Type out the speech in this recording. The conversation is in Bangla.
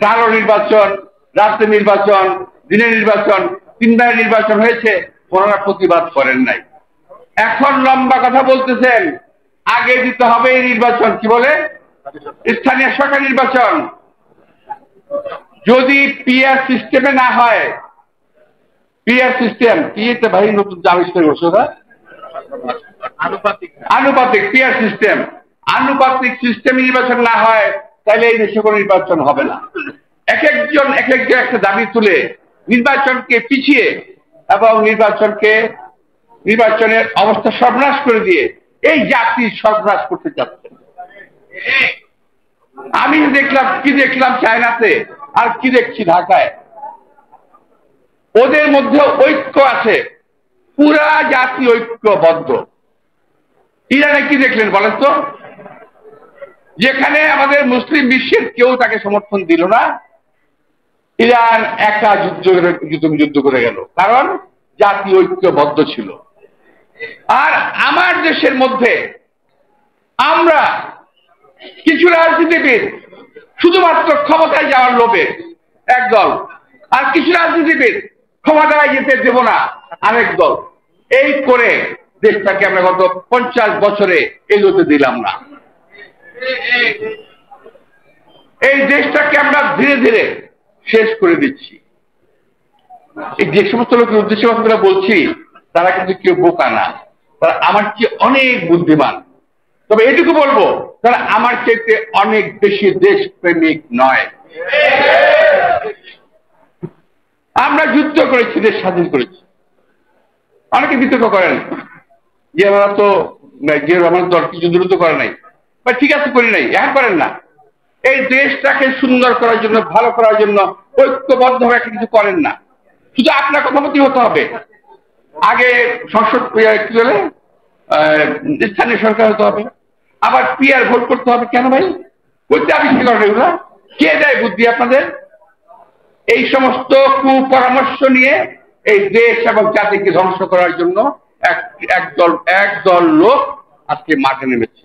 কালো নির্বাচন, রাত্রে নির্বাচন, দিনের নির্বাচন, তিনবারের নির্বাচন হয়েছে, ওনারা প্রতিবাদ করেন নাই। এখন লম্বা কথা বলতেছেন, আগে দিতে হবে এই নির্বাচন, কি বলে, স্থানীয় সরকার নির্বাচন। যদি পিআর সিস্টেমে না হয়, পিআর সিস্টেম কি এটা ভাই নতুন আবিষ্কার করছো না, আনুপাতিক পিআর সিস্টেম, আনুপাতিক সিস্টেমে নির্বাচন না হয় তাহলে এই দেশে কোনো নির্বাচন হবে না। এক একজন একটা দাবি তুলে নির্বাচনকে পিছিয়ে এবং নির্বাচনের অবস্থা সর্বনাশ করে দিয়ে এই জাতি সর্বনাশ করতে চাচ্ছে। আমি দেখলাম চায়নাতে, আর কি দেখছি ঢাকায়, ওদের মধ্যে ঐক্য আছে, পুরা জাতি ঐক্যবদ্ধ। ইরানে কি দেখলেন বলেন তো, যেখানে আমাদের মুসলিম বিশ্বের কেউ তাকে সমর্থন দিল না, ইরান একা যুদ্ধ করে গেল, কারণ জাতি ঐক্যবদ্ধ ছিল। আর আমার দেশের মধ্যে আমরা কিছু রাজনীতিবিদ শুধুমাত্র ক্ষমতায় যাওয়ার লোভে একদল, আর কিছু রাজনীতিবিদ ক্ষমতায় যেতে দেব না আরেক দল, এই করে দেশটাকে আমরা গত 50 বছরে এগোতে দিলাম না। এই দেশটাকে আমরা ধীরে ধীরে শেষ করে দিচ্ছি। এই যে সমস্ত লোকের উদ্দেশ্যে কথা বলছি, তারা কিন্তু কেউ বোকা না, তারা আমার চেয়ে অনেক বুদ্ধিমান। তবে এটুকু বলবো, তারা আমার চেয়ে অনেক বেশি দেশপ্রেমিক নয়। আমরা যুদ্ধ করেছি, দেশ স্বাধীন করেছি। অনেকে বিতর্ক করেন যে আমরা তো আমার দল কিছু যুদ্ধ করে নাই, বা ঠিক আছে করি নাই, এখন করেন না। এই দেশটাকে সুন্দর করার জন্য, ভালো করার জন্য ঐক্যবদ্ধ হয়ে কিছু করেন না, শুধু আপনার কথামতি হতে হবে। আগে সংসদ কি বলে স্থানীয় সরকার হতে হবে, আবার পিআর ভোট করতে হবে। কেন ভাই, করতে আবিষ্কার করেন এগুলা? কে দেয় বুদ্ধি আপনাদের? এই সমস্ত কুপরামর্শ নিয়ে এই দেশ এবং জাতিকে ধ্বংস করার জন্য একদল লোক আজকে মাঠে নেমেছে।